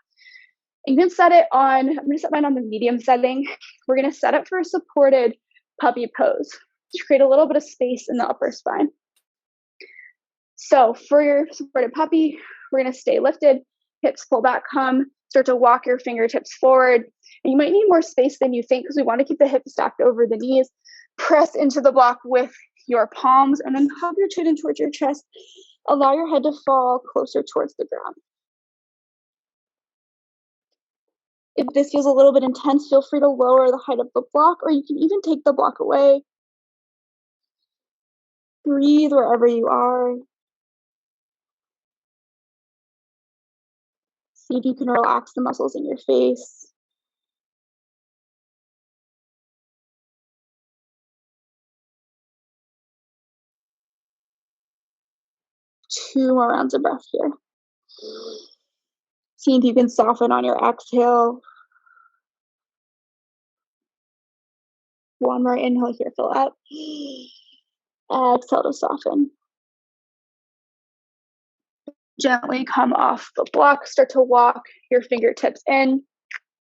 You can set it on, I'm going to set mine on the medium setting. We're going to set it for a supported puppy pose to create a little bit of space in the upper spine. So for your supported puppy, we're going to stay lifted, hips pull back, start to walk your fingertips forward. And you might need more space than you think because we want to keep the hips stacked over the knees. Press into the block with your palms and then hug your chin in towards your chest. Allow your head to fall closer towards the ground. If this feels a little bit intense, feel free to lower the height of the block, or you can even take the block away. Breathe wherever you are. See if you can relax the muscles in your face. Two more rounds of breath here. See if you can soften on your exhale. One more inhale here, fill up. Exhale to soften. Gently come off the block, start to walk your fingertips in,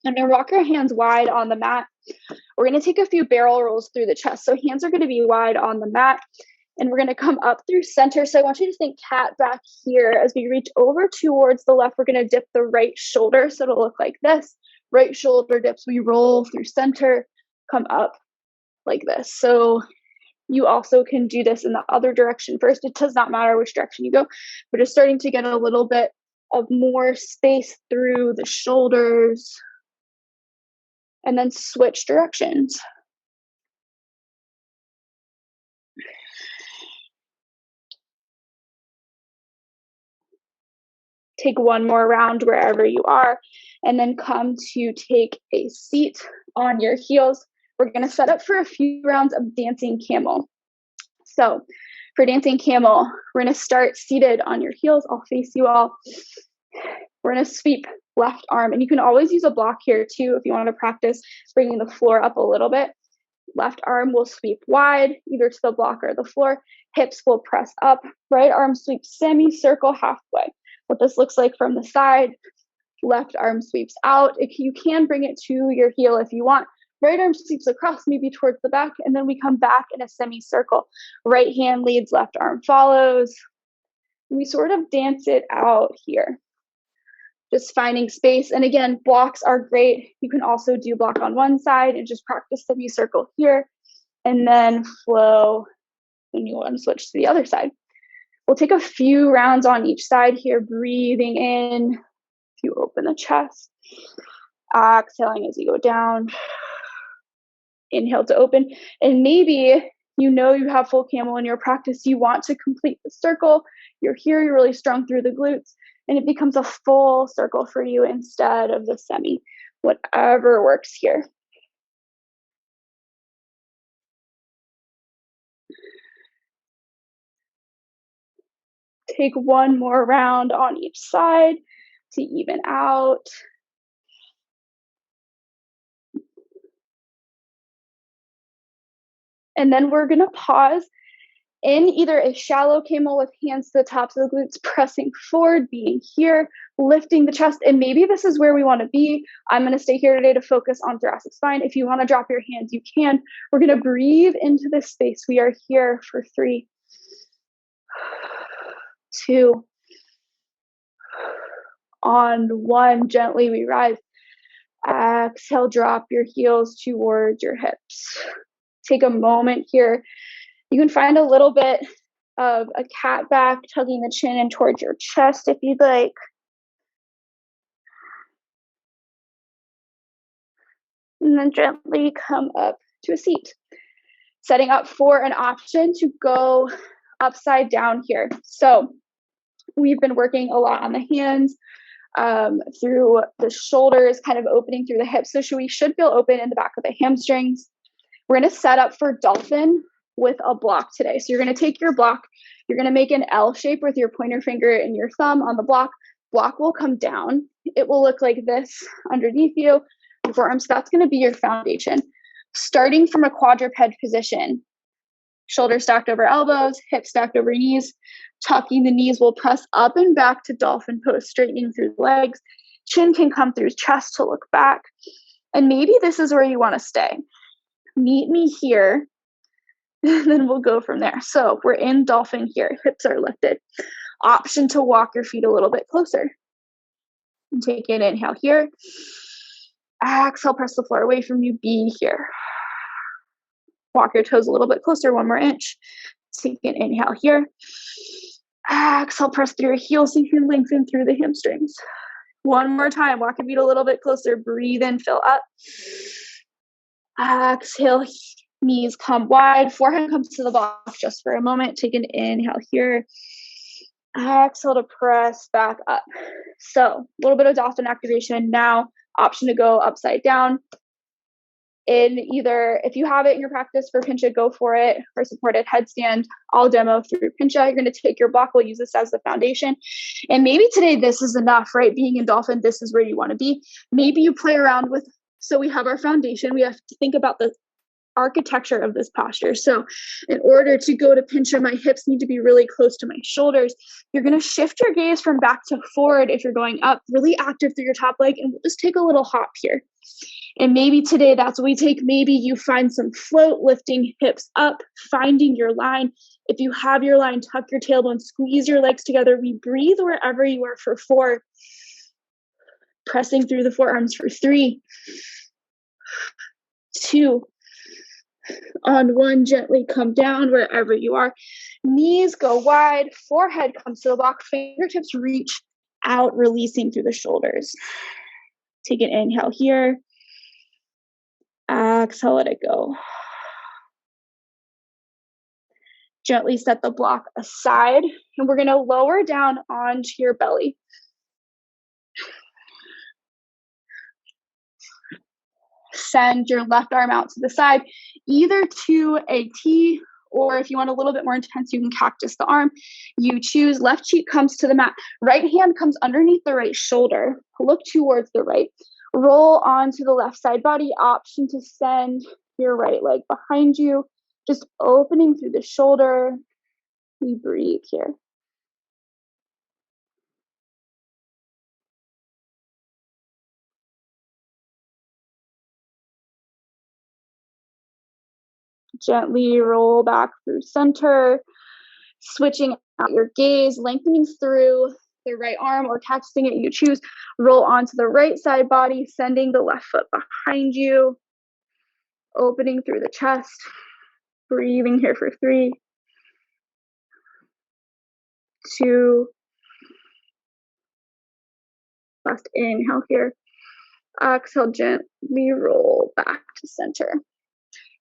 and then walk your hands wide on the mat. We're going to take a few barrel rolls through the chest. So hands are going to be wide on the mat, and we're going to come up through center. So I want you to think cat back here. As we reach over towards the left, we're going to dip the right shoulder. So it'll look like this. Right shoulder dips, we roll through center, come up like this. So you also can do this in the other direction first. It does not matter which direction you go. We're just starting to get a little bit of more space through the shoulders. And then switch directions. Take one more round wherever you are, and then come to take a seat on your heels. We're going to set up for a few rounds of dancing camel. So for dancing camel, we're going to start seated on your heels. I'll face you all. We're going to sweep left arm, and you can always use a block here too if you want to practice bringing the floor up a little bit. Left arm will sweep wide, either to the block or the floor. Hips will press up. Right arm sweeps semicircle halfway. What this looks like from the side, left arm sweeps out. You can bring it to your heel if you want. Right arm sweeps across, maybe towards the back, and then we come back in a semicircle. Right hand leads, left arm follows. We sort of dance it out here. Just finding space. And again, blocks are great. You can also do block on one side and just practice semicircle here, and then flow when you want to switch to the other side. We'll take a few rounds on each side here, breathing in. If you open the chest, exhaling as you go down. Inhale to open. And maybe You know you have full camel in your practice. You want to complete the circle. You're here, you're really strong through the glutes, and it becomes a full circle for you instead of the semi. Whatever works here. Take one more round on each side to even out. And then we're going to pause in either a shallow camel with hands to the tops of the glutes, pressing forward, being here, lifting the chest. And maybe this is where we want to be. I'm going to stay here today to focus on thoracic spine. If you want to drop your hands, you can. We're going to breathe into this space. We are here for 3, 2, on 1. Gently we rise. Exhale, drop your heels towards your hips. Take a moment here. You can find a little bit of a cat back, tugging the chin in towards your chest if you'd like. And then gently come up to a seat. Setting up for an option to go upside down here. So we've been working a lot on the hands, through the shoulders, kind of opening through the hips. So we should feel open in the back of the hamstrings. We're going to set up for dolphin with a block today. So you're going to take your block, you're going to make an L shape with your pointer finger and your thumb on the block. Block will come down. It will look like this underneath you, your forearms. That's going to be your foundation. Starting from a quadruped position, shoulders stacked over elbows, hips stacked over knees. Tucking the knees will press up and back to dolphin pose, straightening through the legs. Chin can come through chest to look back. And maybe this is where you want to stay. Meet me here, and then we'll go from there. So we're in dolphin here. Hips are lifted. Option to walk your feet a little bit closer. And take an inhale here. Exhale, press the floor away from you. Be here. Walk your toes a little bit closer, 1 more inch. Take an inhale here. Exhale, press through your heels so you can lengthen through the hamstrings. 1 more time. Walk your feet a little bit closer. Breathe in, fill up. Exhale, knees come wide. Forehead comes to the block just for a moment. Take an inhale here. Exhale to press back up. So a little bit of dolphin activation. Now, option to go upside down. In either, if you have it in your practice for pincha, go for it, or supported headstand. I'll demo through pincha. You're going to take your block. We'll use this as the foundation. And maybe today this is enough, right? Being in dolphin, this is where you want to be. Maybe you play around with, so we have our foundation. We have to think about the architecture of this posture. So in order to go to pincha, my hips need to be really close to my shoulders. You're going to shift your gaze from back to forward if you're going up, really active through your top leg, and we'll just take a little hop here. And maybe today that's what we take. Maybe you find some float, lifting hips up, finding your line. If you have your line, tuck your tailbone, squeeze your legs together. We breathe wherever you are for 4. Pressing through the forearms for 3, 2, on 1, gently come down wherever you are. Knees go wide, forehead comes to the block, fingertips reach out, releasing through the shoulders. Take an inhale here. Exhale, let it go. Gently set the block aside, and we're going to lower down onto your belly. Send your left arm out to the side, either to a T, or if you want a little bit more intense, you can cactus the arm. You choose. Left cheek comes to the mat. Right hand comes underneath the right shoulder. Look towards the right. Roll onto the left side body. Option to send your right leg behind you. Just opening through the shoulder. We breathe here. Gently roll back through center, switching out your gaze, lengthening through the right arm or cactusing it, you choose. Roll onto the right side body, sending the left foot behind you, opening through the chest, breathing here for 3, 2, last inhale here. Exhale, gently roll back to center.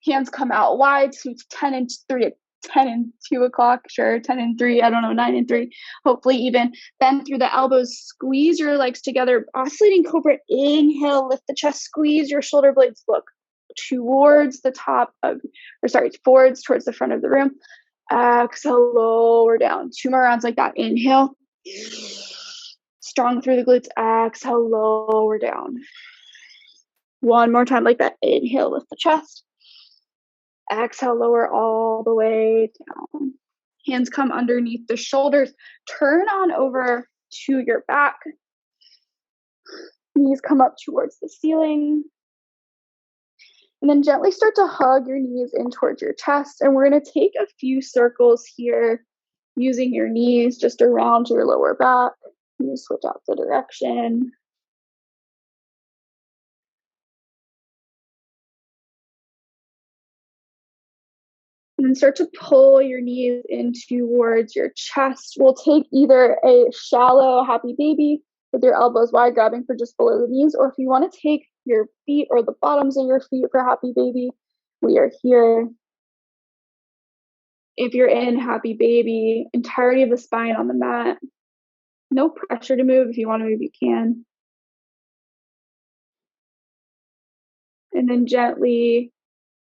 Hands come out wide, so it's 10 and 3, 10 and 2 o'clock, sure, 10 and 3, I don't know, 9 and 3, hopefully even. Bend through the elbows, squeeze your legs together, oscillating cobra. Inhale, lift the chest, squeeze your shoulder blades, look towards the top of, forwards towards the front of the room. Exhale, lower down. 2 more rounds like that. Inhale, strong through the glutes. Exhale, lower down. 1 more time like that. Inhale, lift the chest. Exhale, lower all the way down. Hands come underneath the shoulders. Turn on over to your back. Knees come up towards the ceiling. And then gently start to hug your knees in towards your chest. And we're going to take a few circles here using your knees just around your lower back. You switch out the direction. And then start to pull your knees in towards your chest. We'll take either a shallow happy baby with your elbows wide, grabbing for just below the knees, or if you want to take your feet or the bottoms of your feet for happy baby, we are here. If you're in happy baby, entirety of the spine on the mat. No pressure to move. If you want to move, you can. And then gently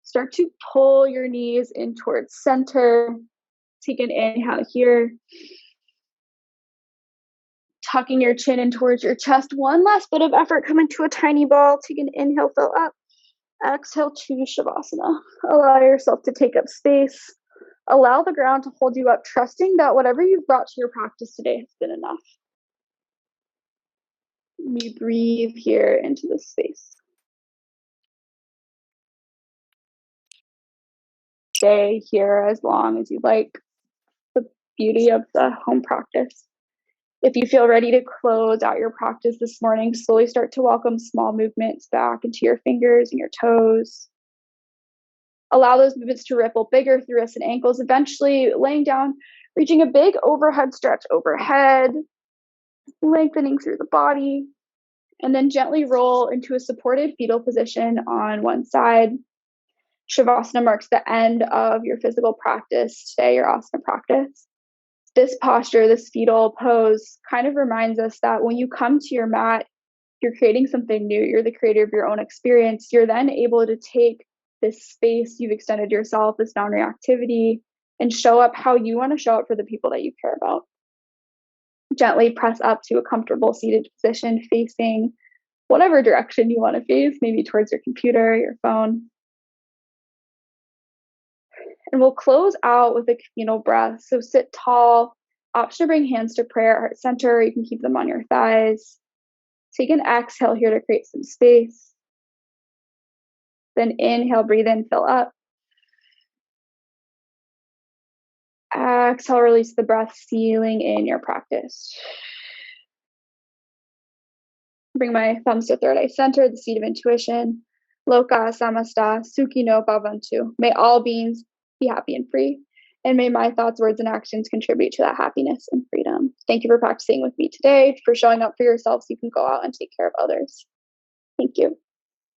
start to pull your knees in towards center. Take an inhale here. Tucking your chin in towards your chest. One last bit of effort. Come into a tiny ball. Take an inhale, fill up. Exhale to Shavasana. Allow yourself to take up space. Allow the ground to hold you up, trusting that whatever you've brought to your practice today has been enough. We breathe here into this space. Stay here as long as you like. The beauty of the home practice. If you feel ready to close out your practice this morning, slowly start to welcome small movements back into your fingers and your toes. Allow those movements to ripple bigger through wrists and ankles, eventually laying down, reaching a big overhead stretch overhead, lengthening through the body, and then gently roll into a supported fetal position on one side. Shavasana marks the end of your physical practice today, your asana practice. This posture, this fetal pose, kind of reminds us that when you come to your mat, you're creating something new. You're the creator of your own experience. You're then able to take this space you've extended yourself, this non-reactivity, and show up how you want to show up for the people that you care about. Gently press up to a comfortable seated position, facing whatever direction you want to face, maybe towards your computer, your phone. And we'll close out with a communal breath. So sit tall, option to bring hands to prayer, heart center. You can keep them on your thighs. Take an exhale here to create some space. Then inhale, breathe in, fill up. Exhale, release the breath, sealing in your practice. Bring my thumbs to third eye center, the seat of intuition. Loka samasta sukhi no bhavantu. May all beings be happy and free. And may my thoughts, words, and actions contribute to that happiness and freedom. Thank you for practicing with me today, for showing up for yourself so you can go out and take care of others. Thank you.